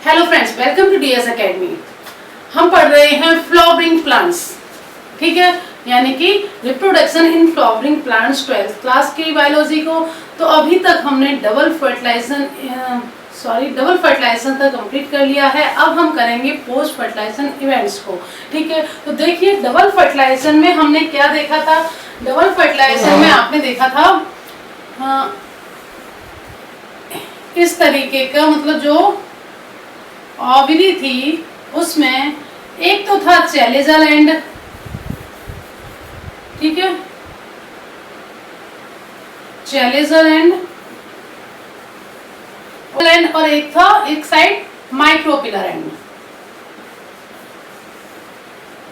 Hello friends, welcome to DS academy. हम पढ़ रहे हैं फ्लावरिंग प्लांट्स, ठीक है, यानी कि reproduction in flowering plants 12th class की बायोलॉजी को। तो अभी तक हमने डबल फर्टिलाइजेशन तक कंप्लीट कर लिया है। अब हम करेंगे पोस्ट फर्टिलाइजेशन इवेंट्स को, ठीक है। तो देखिए, डबल फर्टिलाइजेशन में हमने क्या देखा था। डबल फर्टिलाइजेशन में आपने देखा था इस तरीके का, मतलब जो ओवरी थी उसमें एक तो था चैलेजल एंड, ठीक है, चैलेजल एंड, और एक था एक साइड माइक्रोपिलर एंड।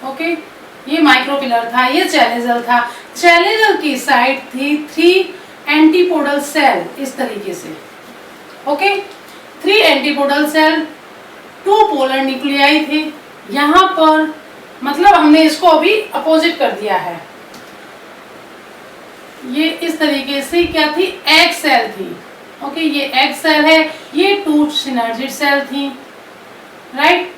ओके, ये माइक्रोपिलर था, ये चैलेजल था। चैलेजल की साइड थी 3 एंटीपोडल सेल, इस तरीके से। Okay, 3 antipodal cell, 2 polar nuclei थे यहाँ पर, मतलब हमने इसको अभी अपोजिट कर दिया है। ये इस तरीके से क्या थी, एग सेल थी। ओके, ये एग सेल है, ये 2 सिनर्जिड सेल थी, राइट।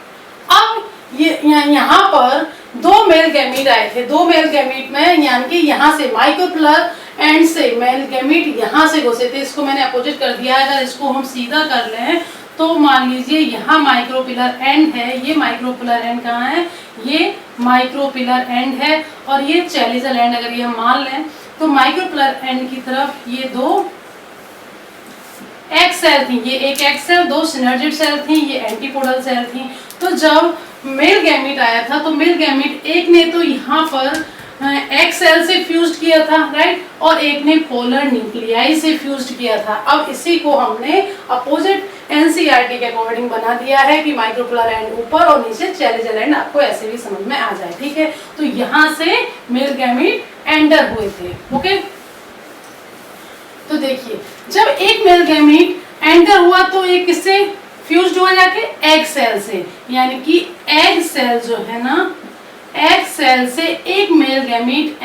अब ये यहाँ पर 2 मेल गैमीट आए थे। 2 मेल गैमीट में, यानी कि यहाँ से माइक्रोपिलर एंड से मेल गैमीट यहाँ से घुसे थे। इसको मैंने अपोजिट कर दिया है। अगर इसको हम सीधा कर लें तो मान लीजिए यहाँ माइक्रोपिलर एंड है, ये माइक्रोपिलर एंड कहाँ है, ये माइक्रोपिलर एंड है, और ये चैलेजल एंड अगर ये हम मान लें तो माइक्रोपिलर एंड की तरफ ये 2 एग सेल थी। ये एक एग सेल, 2 सिनर्जिड सेल थी, ये एंटीपोडल सेल थी। तो जब मेल गैमीट आया था तो मेल गैमीट एक ने तो यहाँ पर एग सेल से फ्यूज्ड किया था, राइट, और एक ने पोलर न्यूक्लियाई से फ्यूज्ड किया था। अब इसी को हमने अपोजिट एनसीईआरटी के अकॉर्डिंग बना दिया है कि माइक्रोपिलर एंड ऊपर और नीचे चैलेजल एंड, आपको ऐसे भी समझ में आ जाए, ठीक है। तो यहाँ से मेल गैमीट एंटर हुए थे। ओके, तो देखिए, जब एक मेल गैमीट एंटर हुआ तो एक किससे फ्यूज्ड हुआ, जाके एग सेल से, यानी कि एग सेल जो है ना, एग सेल से एक मेल गैमीट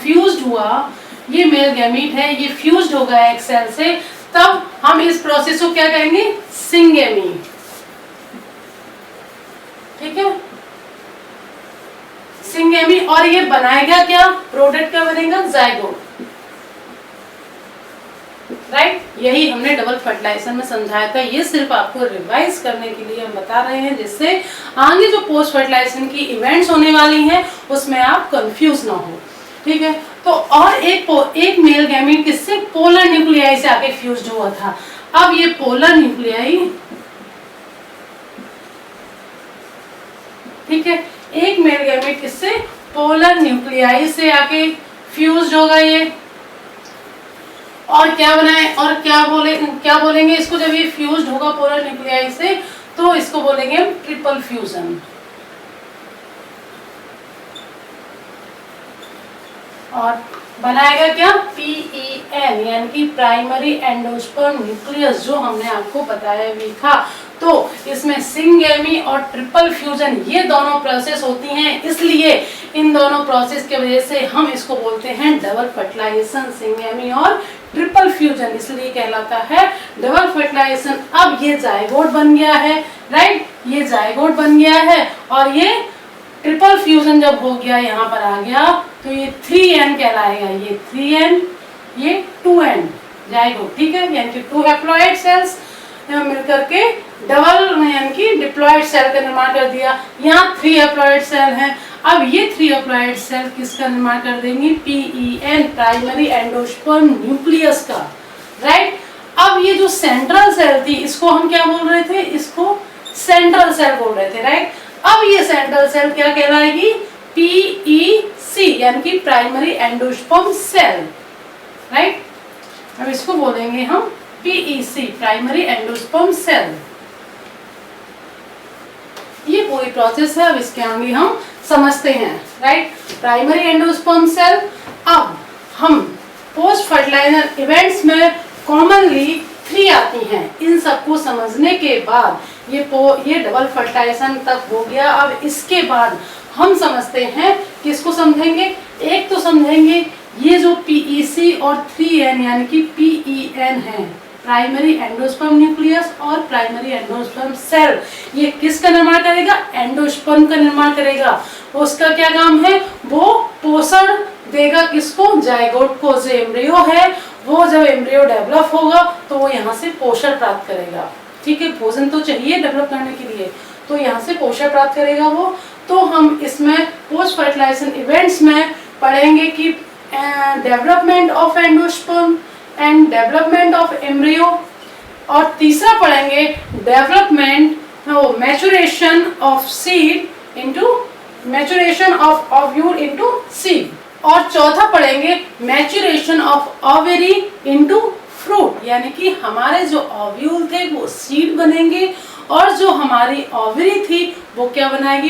फ्यूज्ड हुआ। ये मेल गैमीट है, ये फ्यूज्ड होगा एग सेल से। तब हम इस प्रोसेस को क्या कहेंगे, सिंगेमी, ठीक है, सिंगेमी। और ये बनाएगा क्या, प्रोडक्ट क्या बनेगा, जाइगोट, राइट। यही हमने डबल फर्टिलाइजेशन में समझाया था। ये सिर्फ आपको रिवाइज करने के लिए हम बता रहे हैं, जिससे आगे जो पोस्ट फर्टिलाइजेशन की इवेंट्स होने वाली हैं उसमें आप कंफ्यूज ना हो, ठीक है। तो और एक मेल गैमीट किससे, पोलर न्यूक्लियाई से आके फ्यूज्ड हुआ था। अब ये पोलर न्यूक्लियाई, ठीक है, एक मेल गैमीट किससे, पोलर न्यूक्लियाई से आके फ्यूज्ड होगा ये, और क्या बनाए, और क्या बोलेंगे इसको, जब ये फ्यूज्ड होगा पोलर न्यूक्लियाई से तो इसको बोलेंगे हम ट्रिपल फ्यूजन। और बनाएगा क्या, PEN, यानी कि प्राइमरी एंडोस्पर्म न्यूक्लियस, जो हमने आपको बताया भी था। तो इसमें सिंगेमी और ट्रिपल फ्यूजन, ये दोनों प्रोसेस होती हैं, इसलिए इन दोनों प्रोसेस की वजह से हम इसको बोलते हैं डबल फर्टिलाइजेशन। सिंगेमी और ट्रिपल फ्यूजन इसलिए कहलाता है डबल फर्टिलाइजेशन। अब ये जाइगोट बन गया है, राइट, ये जाइगोट बन गया है, और ये ट्रिपल फ्यूजन जब हो गया, यहाँ पर आ गया, तो ये 3N कहलाएगा। ये 3N, ये 2N जाइगोट, ठीक है, यानी कि 2 हैप्लॉइड सेल्स मिलकर के डबल, यानी कि डिप्लॉइड सेल का निर्माण कर दिया। यहाँ 3 हैप्लॉइड सेल हैं। अब ये 3 हैप्लॉइड सेल किसका निर्माण कर देंगी, PEN, प्राइमरी एंडोस्पर्म न्यूक्लियस का, राइट। अब ये जो सेंट्रल सेल थी, इसको हम क्या बोल रहे थे, इसको सेंट्रल सेल बोल रहे थे, राइट। अब ये सेंट्रल सेल क्या कहलाएगी, PEC, यानी कि प्राइमरी एंडोस्पर्म सेल, राइट। अब इसको बोलेंगे हम PEC, प्राइमरी एंडोस्पर्म सेल। ये पूरी प्रोसेस है, अब इसके आगे हम समझते हैं, राइट, प्राइमरी एंडोस्पर्म सेल। अब हम पोस्ट फर्टिलाइजर इवेंट्स में कॉमनली 3 आती हैं। इन सबको समझने के बाद ये डबल फर्टिलाइजेशन तक हो गया। अब इसके बाद हम समझते हैं, किसको समझेंगे, एक तो समझेंगे ये जो PEC और 3N यानी कि PEN है, प्राइमरी एंडोस्पर्म न्यूक्लियस और प्राइमरी एंडोस्पर्म सेल। ये किसका निर्माण करेगा? एंडोस्पर्म का निर्माण करेगा। उसका क्या काम है? वो पोषण देगा किसको? जायगोट को। जो एम्ब्रियो है वो जब एम्ब्रियो डेवलप होगा तो वो यहाँ से पोषण प्राप्त करेगा। ठीक है, भोजन तो चाहिए डेवलप करने के लिए, तो यहाँ से पोषण प्राप्त करेगा वो। तो हम इसमें पोस्ट फर्टिलाइजेशन इवेंट्स में पढ़ेंगे कि development of endosperm and development of embryo, और तीसरा पढ़ेंगे development maturation of seed into maturation of ovule into seed, और चौथा पढ़ेंगे maturation of ovary into fruit, यानी कि हमारे जो ओव्यूल थे वो सीड बनेंगे और जो हमारी ओवरी थी वो क्या बनाएगी?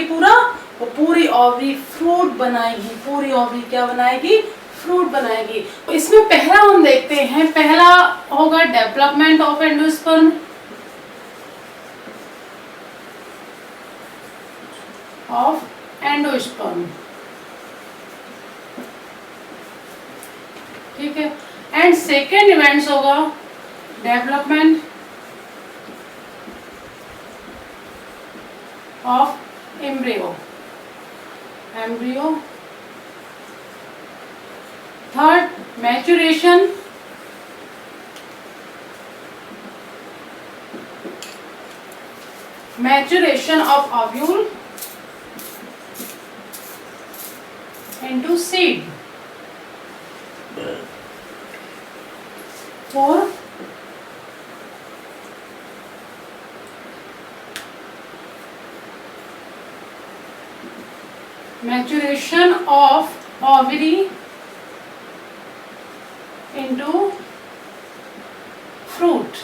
वो पूरी ओवरी फ्रूट बनाएगी। पूरी ओवरी क्या बनाएगी? फ्रूट बनाएगी। तो इसमें पहला हम देखते हैं, पहला होगा डेवलपमेंट ऑफ एंडोस्पर्म। ठीक है, एंड सेकेंड इवेंट्स होगा development of embryo. Third maturation of ovule into seed. Four maturation of ovary into fruit.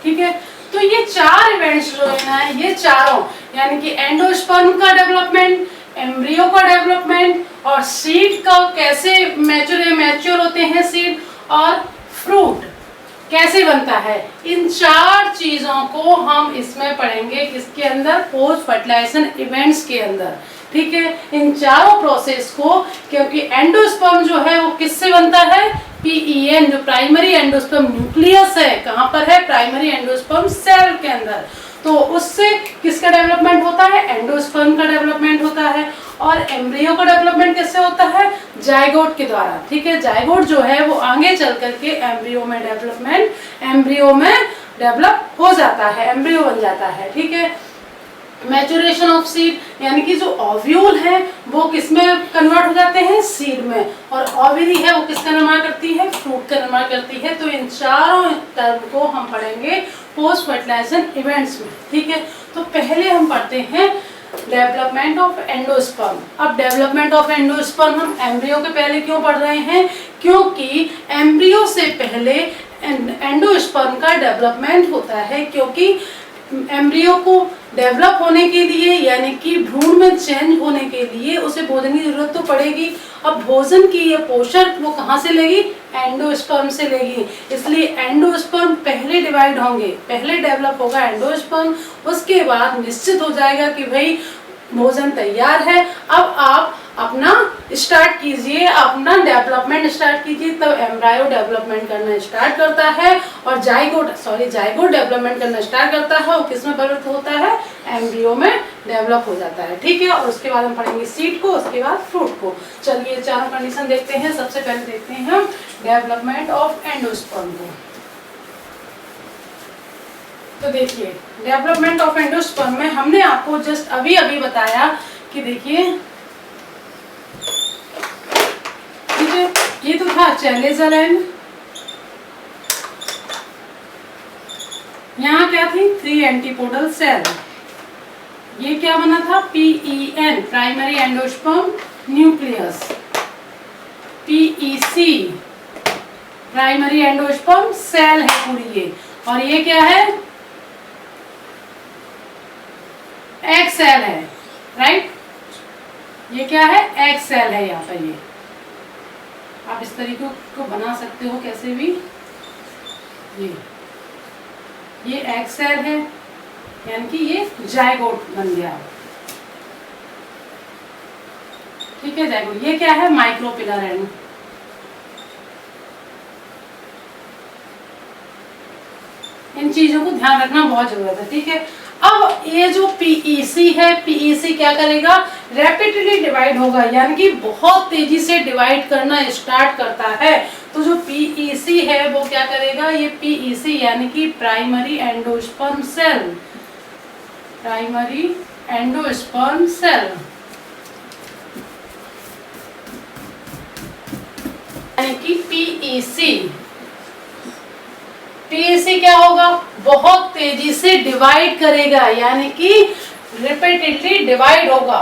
ठीक है, तो ये चार इवेंट्स जो है ना, ये चारों यानी कि एंडोस्पर्म का डेवलपमेंट, एम्ब्रियो का डेवलपमेंट और सीड का कैसे मैच्योर होते हैं सीड, और फ्रूट कैसे बनता है, इन चार चीजों को हम इसमें पढ़ेंगे किसके अंदर? पोस्ट फर्टिलाइजेशन इवेंट्स के अंदर। ठीक है, इन चारों प्रोसेस को, क्योंकि एंडोस्पर्म जो है वो किससे बनता है? PEN, जो प्राइमरी एंडोस्पर्म न्यूक्लियस है, कहाँ पर है? प्राइमरी एंडोस्पर्म सेल के अंदर। तो उससे किसका डेवलपमेंट होता है? एंडोस्पर्म का डेवलपमेंट होता है। और एम्ब्रियो का डेवलपमेंट किससे होता है? जायगोट के द्वारा। ठीक है, जायगोट जो है वो आगे चल करके एम्ब्रियो में डेवलप हो जाता है, एम्ब्रियो बन जाता है। ठीक है, मैचुरेशन ऑफ सीड यानी कि जो ओव्यूल है वो किसमें कन्वर्ट हो जाते हैं? सीड में, और ओवरी है वो किसका निर्माण करती है? फ्रूट का निर्माण करती है। तो इन चारों टर्म को हम पढ़ेंगे पोस्ट फर्टिलाइजेशन इवेंट्स में। ठीक है, तो पहले हम पढ़ते हैं डेवलपमेंट ऑफ एंडोस्पर्म। अब डेवलपमेंट ऑफ एंडोस्पर्म हम एम्ब्रियो के पहले क्यों पढ़ रहे हैं? क्योंकि एम्ब्रियो से पहले एंडोस्पर्म का डेवलपमेंट होता है, क्योंकि एम्ब्रियो को डेवलप होने के लिए यानी कि भ्रूण में चेंज होने के लिए उसे भोजन की जरूरत तो पड़ेगी। अब भोजन की ये पोषक वो कहाँ से लेगी? एंडोस्पर्म से लेगी। इसलिए एंडोस्पर्म पहले डिवाइड होंगे, पहले डेवलप होगा एंडोस्पर्म, उसके बाद निश्चित हो जाएगा कि भाई भोजन तैयार है, अब आप अपना स्टार्ट कीजिए, अपना डेवलपमेंट स्टार्ट कीजिए। तब एम्ब्रायो डेवलपमेंट करना स्टार्ट करता है और जाइगोट डेवलपमेंट करना स्टार्ट करता है, और किसमें परिवर्तित होता है? एम्ब्रियो में डेवलप हो जाता है। ठीक है, और उसके बाद हम पढ़ेंगे सीड को, उसके बाद फ्रूट को। चलिए चारों कंडीशन देखते हैं। सबसे पहले देखते हैं हम डेवलपमेंट ऑफ एंडोस्पर्म को। तो देखिए डेवलपमेंट ऑफ एंडोस्पर्म में हमने आपको जस्ट अभी बताया कि देखिए, ठीक है, ये तो था चैलेंजर एंड, यहाँ क्या थी? 3 एंटीपोडल सेल। ये क्या बना था? PEN, primary endosperm nucleus. PEC, primary endosperm cell है पूरी ये। और ये क्या है? एग सेल है, राइट? ये क्या है? एग सेल है। यहाँ पर ये आप इस तरीके को बना सकते हो कैसे भी। ये एग सेल है, यानी कि ये जायगोट बन गया। ठीक है, जायगोट। ये क्या है? Micropylar and. इन चीजों को ध्यान रखना बहुत जरूरत है, ठीक है। अब ये जो पीईसी है, पीईसी क्या करेगा, रैपिडली डिवाइड होगा, यानी कि बहुत तेजी से डिवाइड करना स्टार्ट करता है। तो जो पीईसी है वो क्या करेगा, ये पीईसी यानी कि primary endosperm cell, primary endosperm cell यानी कि पीईसी, पीईसी क्या होगा, बहुत तेजी से डिवाइड करेगा, यानी कि रिपीटेडली डिवाइड होगा।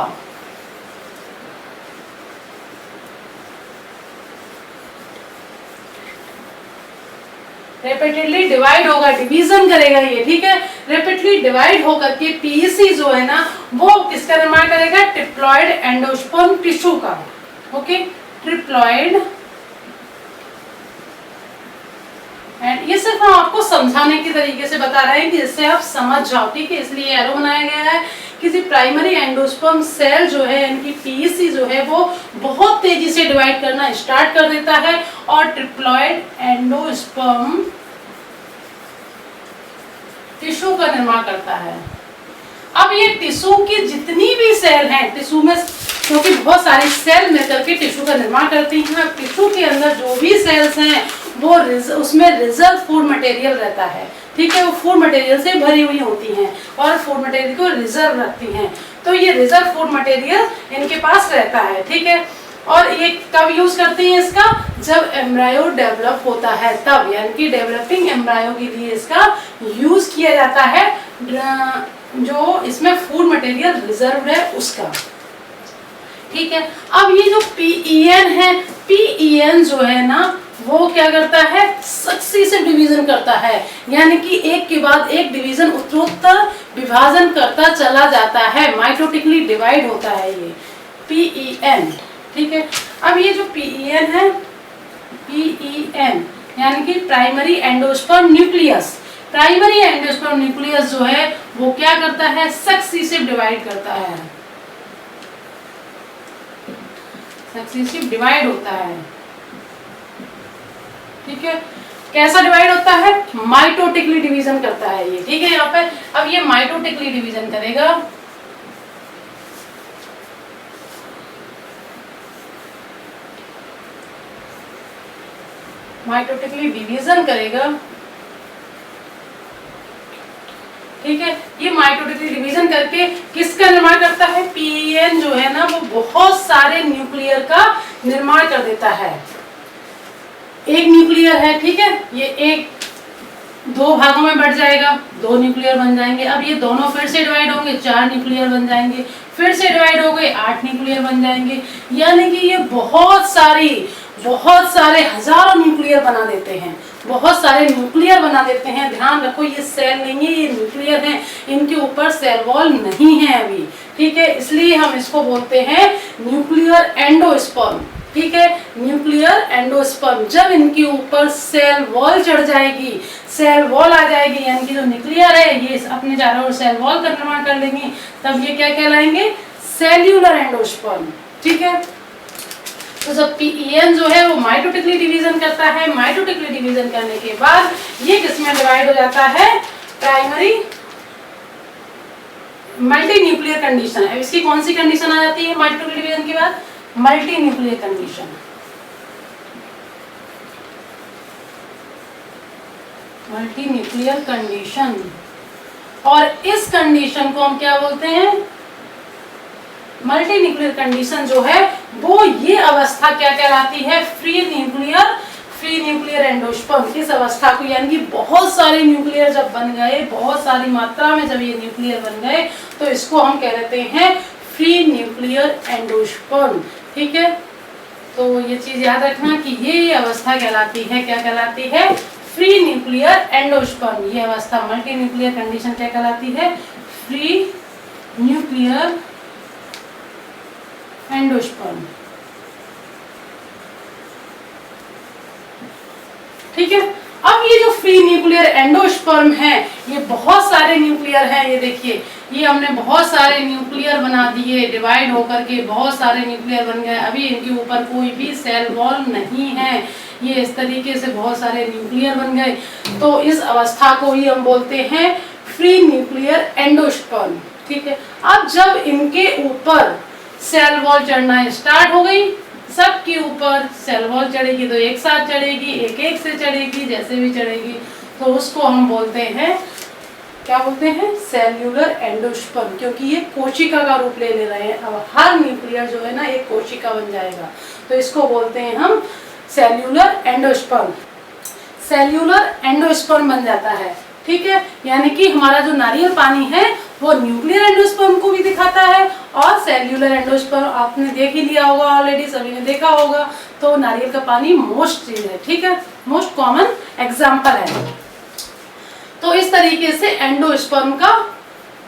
रेपिडेटली डिवाइड होगा, डिवीजन करेगा ये, ठीक है। रेपिडली डिवाइड होकर के पीईसी जो है ना वो किसका निर्माण करेगा, ट्रिप्लॉइड एंडोस्पर्म टिश्यू का, ओके, ट्रिप्लॉइड। एंड ये सिर्फ हम आपको समझाने के तरीके से बता रहे हैं कि जिससे आप समझ जाओ, ठीक है, इसलिए एरो बनाया गया है। किसी प्राइमरी एंडोस्पर्म सेल जो है, इनकी पीईसी जो है वो बहुत तेजी से डिवाइड करना स्टार्ट कर देता है और ट्रिप्लॉइड एंडोस्पर्म टिश्यू का निर्माण करता है। अब ये टिश्यू की जितनी भी सेल हैं, टिश्यू में क्योंकि बहुत सारी सेल मिलकर के टिश्यू का निर्माण करती हैं, टिश्यू के अंदर जो भी सेल्स हैं वो उसमें रिजर्व फूड मटेरियल रहता है, ठीक है, वो फूड मटेरियल से भरी हुई होती हैं और फूड मटेरियल को रिजर्व रखती हैं। तो ये रिजर्व फूड मटेरियल इनके पास रहता है, ठीक है। और ये कब यूज करते हैं इसका, जब एम्ब्रायो डेवलप होता है तब, यानी कि डेवलपिंग एम्ब्रायो के लिए इसका यूज किया जाता है, जो इसमें फूड मटेरियल रिजर्व है उसका, ठीक है। अब ये जो पीईएन है, पीईएन जो है ना वो क्या करता है, सक्सीसिव डिवीजन करता है, यानी कि एक के बाद एक डिवीजन उत्तरोत्तर विभाजन करता चला जाता है, माइटोटिकली डिवाइड होता है ये पीईएन, ठीक है। अब ये जो पीईएन है, पीईएन यानी कि primary endosperm nucleus, primary endosperm nucleus जो है वो क्या करता है, सक्सीसिव डिवाइड करता है, सक्सीसिव डिवाइड होता है, ठीक है। कैसा डिवाइड होता है, माइटोटिकली डिवीजन करता है ये, ठीक है। यहाँ पे अब ये माइटोटिकली डिवीजन करेगा, माइटोटिकली डिवीजन करेगा, ठीक है। ये माइटोटिकली डिवीजन करके किसका निर्माण करता है, पीईएन जो है ना वो बहुत सारे न्यूक्लियर का निर्माण कर देता है। एक न्यूक्लियर है, ठीक है, ये एक दो भागों में बढ़ जाएगा, दो न्यूक्लियर बन जाएंगे। अब ये दोनों फिर से डिवाइड होंगे, 4 न्यूक्लियर बन जाएंगे, फिर से डिवाइड हो गए 8 न्यूक्लियर बन जाएंगे, यानी कि ये बहुत सारे हजारों न्यूक्लियर बना देते हैं, बहुत सारे न्यूक्लियर बना देते हैं। ध्यान रखो ये सेल नहीं है, ये न्यूक्लियर हैं, इनके ऊपर सेल वॉल नहीं है अभी, ठीक है, इसलिए हम इसको बोलते हैं न्यूक्लियर एंडोस्पर्म, ठीक है, न्यूक्लियर एंडोस्पर्म। जब इनके ऊपर सेल वॉल चढ़ जाएगी, सेल वॉल आ जाएगी, यानी कि जो न्यूक्लियर है ये अपने चारों ओर सेल वॉल का निर्माण कर लेंगे, तब ये क्या कहलाएंगे, सेल्यूलर एंडोस्पर्म, ठीक है। तो जब पीईएन जो है वो माइटोटिकली डिवीजन करता है, माइटोटिकली डिवीजन करने के बाद ये किसमें डिवाइड हो जाता है, प्राइमरी मल्टी न्यूक्लियर कंडीशन है। इसकी कौन सी कंडीशन आ जाती है माइटोटिकली डिवीजन के बाद, multi nuclear condition, multi nuclear condition. और इस कंडीशन को हम क्या बोलते हैं, मल्टी न्यूक्लियर कंडीशन जो है वो ये अवस्था क्या कहलाती है, फ्री न्यूक्लियर एंडोस्पर्म। इस अवस्था को, यानी कि बहुत सारे न्यूक्लियर जब बन गए, बहुत सारी मात्रा में जब ये न्यूक्लियर बन गए, तो इसको हम कह देते हैं फ्री न्यूक्लियर एंडोस्पर्म, ठीक है। तो ये चीज याद रखना कि ये अवस्था कहलाती है, क्या कहलाती है, फ्री न्यूक्लियर एंडोस्पर्म। ये अवस्था मल्टी न्यूक्लियर कंडीशन क्या कहलाती है, फ्री न्यूक्लियर एंडोस्पर्म, ठीक है। अब ये जो फ्री न्यूक्लियर एंडोस्पर्म है, ये बहुत सारे न्यूक्लियर हैं, ये देखिए, ये हमने बहुत सारे न्यूक्लियर बना दिए, डिवाइड होकर के बहुत सारे न्यूक्लियर बन गए। अभी इनके ऊपर कोई भी सेल वॉल नहीं है, ये इस तरीके से बहुत सारे न्यूक्लियर बन गए। तो इस अवस्था को ही हम बोलते हैं फ्री न्यूक्लियर एंडोस्पर्म। ठीक है, अब जब इनके ऊपर सेल वॉल चढ़ना स्टार्ट हो गई, सबके ऊपर सेल वॉल चढ़ेगी तो एक साथ चढ़ेगी, एक एक से चढ़ेगी, जैसे भी चढ़ेगी, तो उसको हम बोलते हैं, क्या बोलते हैं, सेल्यूलर एंडोस्पर्म, क्योंकि ये कोशिका का रूप ले रहे हैं। अब हर न्यूक्लियर जो है ना एक कोशिका बन जाएगा, तो इसको बोलते हैं हम सेल्यूलर एंडोस्पर्म। सेल्यूलर एंडोस्पर्म बन जाता है। ठीक है, यानी कि हमारा जो नारियल पानी है वो न्यूक्लियर एंडोस्पर्म को भी दिखाता है और सेल्यूलर एंडोस्पर्म आपने देख ही लिया होगा, ऑलरेडी सभी ने देखा होगा। तो नारियल का पानी मोस्ट चीज है, ठीक है, मोस्ट कॉमन एग्जाम्पल है। तो इस तरीके से एंडोस्पर्म का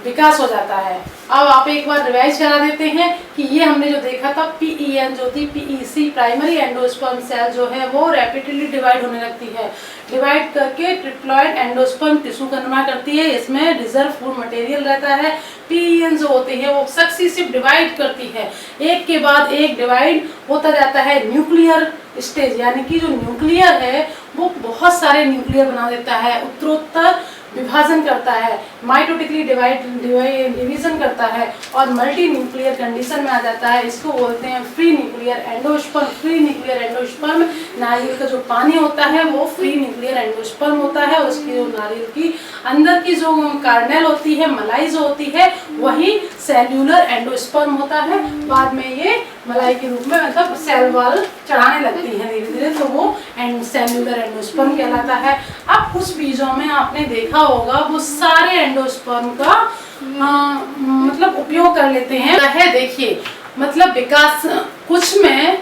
विकास हो जाता है। अब आप एक बार रिवाइज करा देते हैं कि ये हमने जो देखा था PEN जो थी PEC, प्राइमरी एंडोस्पर्म सेल जो है वो रैपिडली डिवाइड होने लगती है। डिवाइड करके ट्रिप्लॉइड एंडोस्पर्म टिश्यू का निर्माण करती है, इसमें रिजर्व फूड मटेरियल रहता है। PEN जो होती है वो सक्सेसिव डिवाइड करती है, एक के बाद एक डिवाइड होता जाता है। न्यूक्लियर स्टेज यानी कि जो न्यूक्लियर है वो बहुत सारे न्यूक्लियर बना देता है, उत्तरोत्तर विभाजन करता है, माइटोटिकली डिवीजन करता है और मल्टी न्यूक्लियर कंडीशन में आ जाता है। इसको बोलते हैं free nuclear endosperm. Free nuclear endosperm, नारियल का जो पानी होता है वो फ्री न्यूक्लियर एंडोस्पर्म होता है। उसकी जो नारियल की अंदर की जो कार्नेल होती है, मलाई जो होती है, वही सेल्यूलर एंडोस्पर्म होता है। बाद में ये मलाई के रूप में मतलब सेल वॉल चढ़ाने लगती है धीरे धीरे, तो वो सेल्यूलर एंडोस्पर्म कहलाता है। अब कुछ बीजों में आपने देखा होगा वो सारे एंडोस्पर्म का मतलब उपयोग कर लेते हैं। देखिए मतलब विकास, कुछ में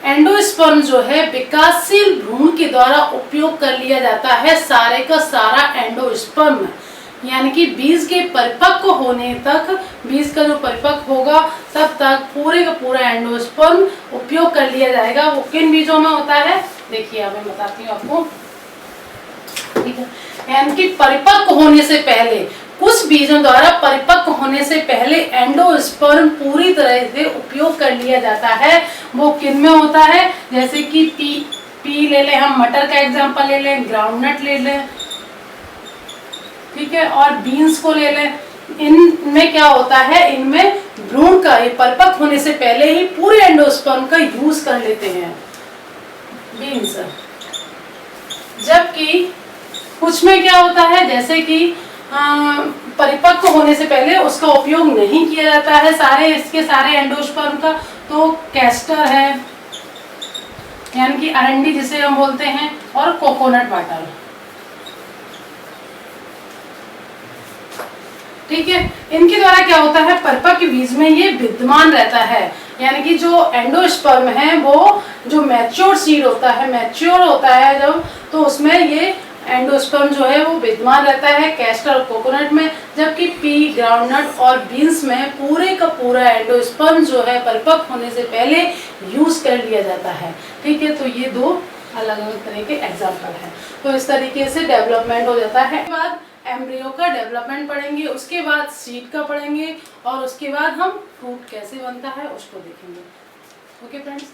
एंडोस्पर्म जो है विकासशील भ्रूण के द्वारा उपयोग कर लिया जाता है, सारे का सारा एंडोस्पर्म, यानी कि बीज के परिपक्व होने तक, बीज का जो परिपक्व होगा तब तक पूरे का पूरा एंडोस्पर्म उपयोग कर लिया जाएगा। वो किन बीजों में होता है देखिए, अब मैं बताती हूँ आपको। ठीक है, यानी कि परिपक्व होने से पहले, कुछ बीजों द्वारा परिपक्व होने से पहले एंडोस्पर्म पूरी तरह से उपयोग कर लिया जाता है। वो किन में होता है, जैसे कि पी ले लें हम, मटर का एग्जांपल ले लें, ग्राउंडनट ले लें, ठीक है, और बीन्स को ले लें। इनमें क्या होता है, इनमें भ्रूण का परिपक्व होने से पहले ही पूरे एंडोस्पर्म का यूज कर लेते हैं बीन्स। जबकि कुछ में क्या होता है, जैसे कि परिपक्व होने से पहले उसका उपयोग नहीं किया जाता है सारे, इसके सारे एंडोस्पर्म का। तो कैस्टर है, यानी कि अरंडी जिसे हम बोलते हैं, और कोकोनट वाटर। ठीक है, इनके द्वारा क्या होता है, परिपक्व बीज में ये विद्यमान रहता है, यानी कि जो एंडोस्पर्म है वो जो मैच्योर सीड होता है, मैच्योर होता है जब, तो उसमें ये एंडोस्पर्म जो है वो विद्यमान रहता है कैस्टर और कोकोनट में। जबकि पी, ग्राउंडनट और बीन्स में पूरे का पूरा एंडोस्पर्म जो है परिपक्व होने से पहले यूज कर लिया जाता है। ठीक है, तो ये दो अलग अलग तरह के एग्जाम्पल हैं। तो इस तरीके से डेवलपमेंट हो जाता है। उसके बाद एम्ब्रियो का डेवलपमेंट पढ़ेंगे, उसके बाद सीड का पढ़ेंगे और उसके बाद हम फ्रूट कैसे बनता है उसको देखेंगे। Okay friends.